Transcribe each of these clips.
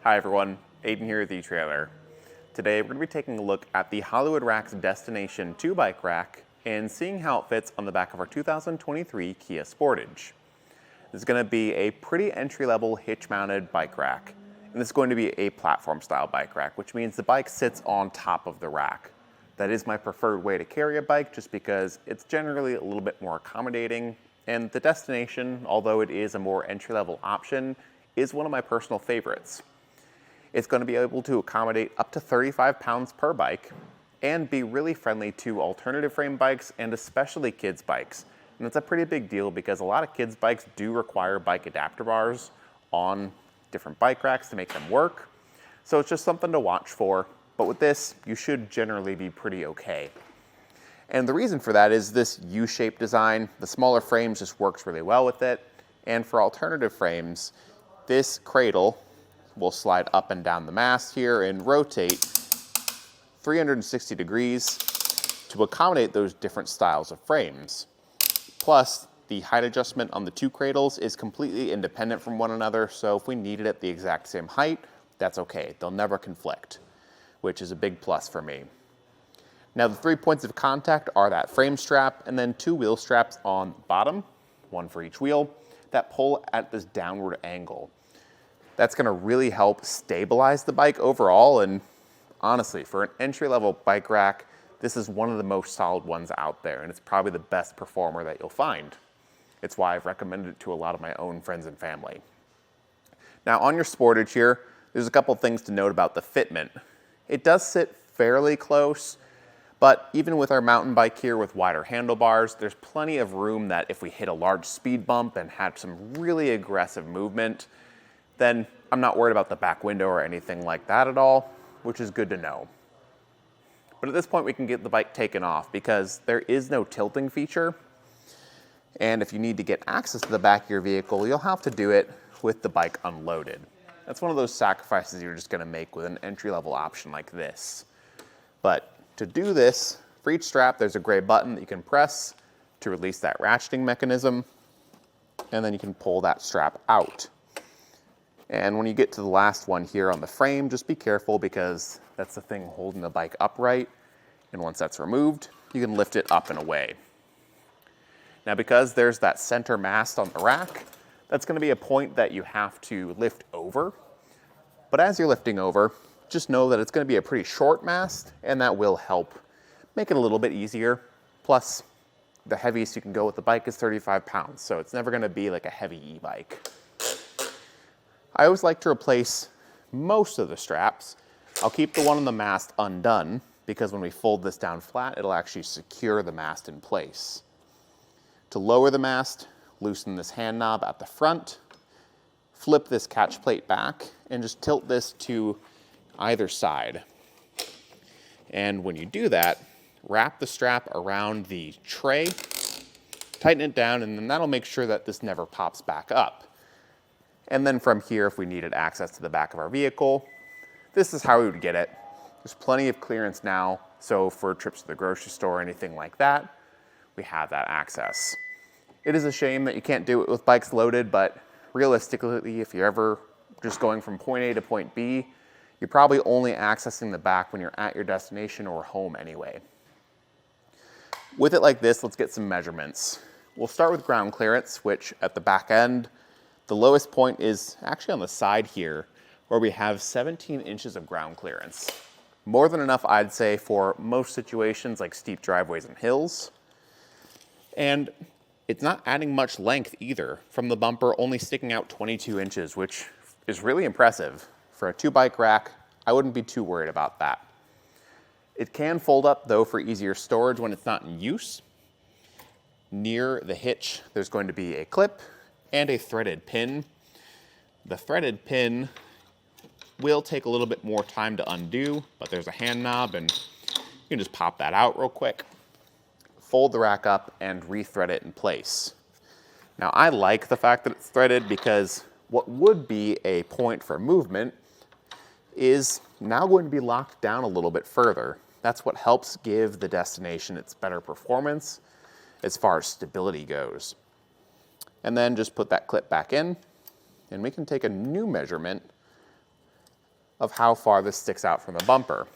Hi everyone, Aiden here at the etrailer. Today we're going to be taking a look at the Hollywood Rack's Destination 2 bike rack and seeing how it fits on the back of our 2023 Kia Sportage. This is going to be a pretty entry-level hitch-mounted bike rack, and this is going to be a platform-style bike rack, which means the bike sits on top of the rack. That is my preferred way to carry a bike just because it's generally a little bit more accommodating, and the Destination, although it is a more entry-level option, is one of my personal favorites. It's going to be able to accommodate up to 35 pounds per bike and be really friendly to alternative frame bikes and especially kids bikes. And it's a pretty big deal because a lot of kids bikes do require bike adapter bars on different bike racks to make them work. So it's just something to watch for. But with this, you should generally be pretty okay. And the reason for that is this U-shaped design. The smaller frames just works really well with it. And for alternative frames, this cradle will slide up and down the mast here and rotate 360 degrees to accommodate those different styles of frames. Plus, the height adjustment on the two cradles is completely independent from one another, so if we need it at the exact same height, that's okay. They'll never conflict, which is a big plus for me. Now, the 3 points of contact are that frame strap and then two wheel straps on the bottom, one for each wheel, that pull at this downward angle. That's going to really help stabilize the bike overall, and honestly, for an entry-level bike rack, this is one of the most solid ones out there, and it's probably the best performer that you'll find. It's why I've recommended it to a lot of my own friends and family. Now, on your Sportage here, there's a couple things to note about the fitment. It does sit fairly close, but even with our mountain bike here with wider handlebars, there's plenty of room that if we hit a large speed bump and had some really aggressive movement, then I'm not worried about the back window or anything like that at all, which is good to know. But at this point, we can get the bike taken off because there is no tilting feature. And if you need to get access to the back of your vehicle, you'll have to do it with the bike unloaded. That's one of those sacrifices you're just gonna make with an entry-level option like this. But to do this, for each strap, there's a gray button that you can press to release that ratcheting mechanism, and then you can pull that strap out. And when you get to the last one here on the frame, just be careful because that's the thing holding the bike upright. And once that's removed, you can lift it up and away. Now, because there's that center mast on the rack, that's going to be a point that you have to lift over. But as you're lifting over, just know that it's going to be a pretty short mast, and that will help make it a little bit easier. Plus, the heaviest you can go with the bike is 35 pounds, so it's never going to be like a heavy e-bike. I always like to replace most of the straps. I'll keep the one on the mast undone because when we fold this down flat, it'll actually secure the mast in place. To lower the mast, loosen this hand knob at the front, flip this catch plate back, and just tilt this to either side. And when you do that, wrap the strap around the tray, tighten it down, and then that'll make sure that this never pops back up. And then from here, if we needed access to the back of our vehicle, this is how we would get it. There's plenty of clearance now, so for trips to the grocery store or anything like that, we have that access. It is a shame that you can't do it with bikes loaded, but realistically, if you're ever just going from point A to point B, you're probably only accessing the back when you're at your destination or home anyway. With it like this, let's get some measurements. We'll start with ground clearance, which at the back end, the lowest point is actually on the side here, where we have 17 inches of ground clearance. More than enough, I'd say, for most situations like steep driveways and hills. And it's not adding much length either, from the bumper only sticking out 22 inches, which is really impressive. For a 2-bike rack, I wouldn't be too worried about that. It can fold up, though, for easier storage when it's not in use. Near the hitch, there's going to be a clip and a threaded pin. The threaded pin will take a little bit more time to undo, but there's a hand knob and you can just pop that out real quick, fold the rack up and re-thread it in place. Now, I like the fact that it's threaded because what would be a point for movement is now going to be locked down a little bit further. That's what helps give the Destination its better performance as far as stability goes. And then just put that clip back in, and we can take a new measurement of how far this sticks out from the bumper.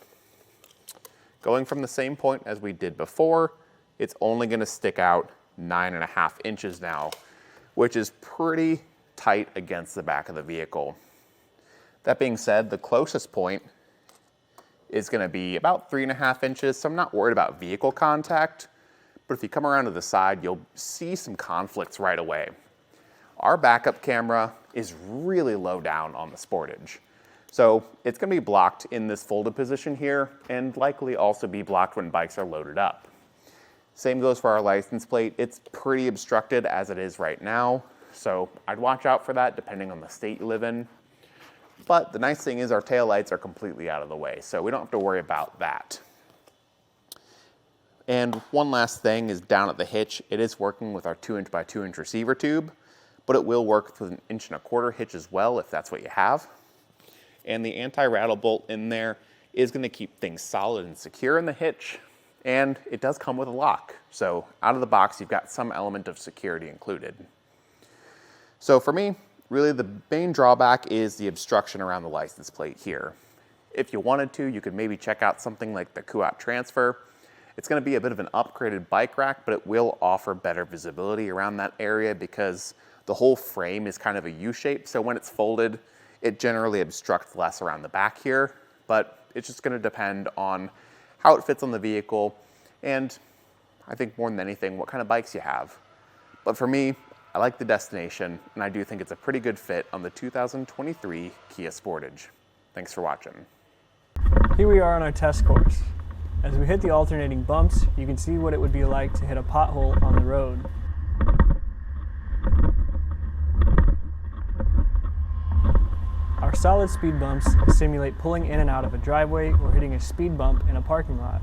Going from the same point as we did before, it's only going to stick out 9.5 inches now, which is pretty tight against the back of the vehicle. That being said, the closest point is going to be about 3.5 inches, so I'm not worried about vehicle contact, but if you come around to the side, you'll see some conflicts right away. Our backup camera is really low down on the Sportage, so it's going to be blocked in this folded position here and likely also be blocked when bikes are loaded up. Same goes for our license plate. It's pretty obstructed as it is right now, so I'd watch out for that depending on the state you live in. But the nice thing is our taillights are completely out of the way, so we don't have to worry about that. And one last thing is down at the hitch, it is working with our 2" by 2" receiver tube, but it will work with an 1¼ hitch as well if that's what you have. And the anti-rattle bolt in there is going to keep things solid and secure in the hitch, and it does come with a lock. So out of the box, you've got some element of security included. So for me, really the main drawback is the obstruction around the license plate here. If you wanted to, you could maybe check out something like the Kia Transfer. It's going to be a bit of an upgraded bike rack, but it will offer better visibility around that area because the whole frame is kind of a U-shape. So when it's folded, it generally obstructs less around the back here, but it's just going to depend on how it fits on the vehicle, and I think more than anything, what kind of bikes you have. But for me, I like the Destination, and I do think it's a pretty good fit on the 2023 Kia Sportage. Thanks for watching. Here we are on our test course. As we hit the alternating bumps, you can see what it would be like to hit a pothole on the road. Our solid speed bumps simulate pulling in and out of a driveway or hitting a speed bump in a parking lot.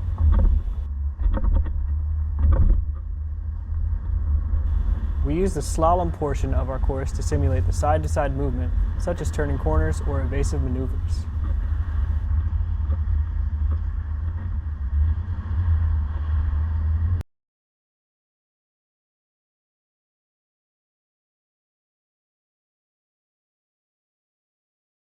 We use the slalom portion of our course to simulate the side-to-side movement, such as turning corners or evasive maneuvers.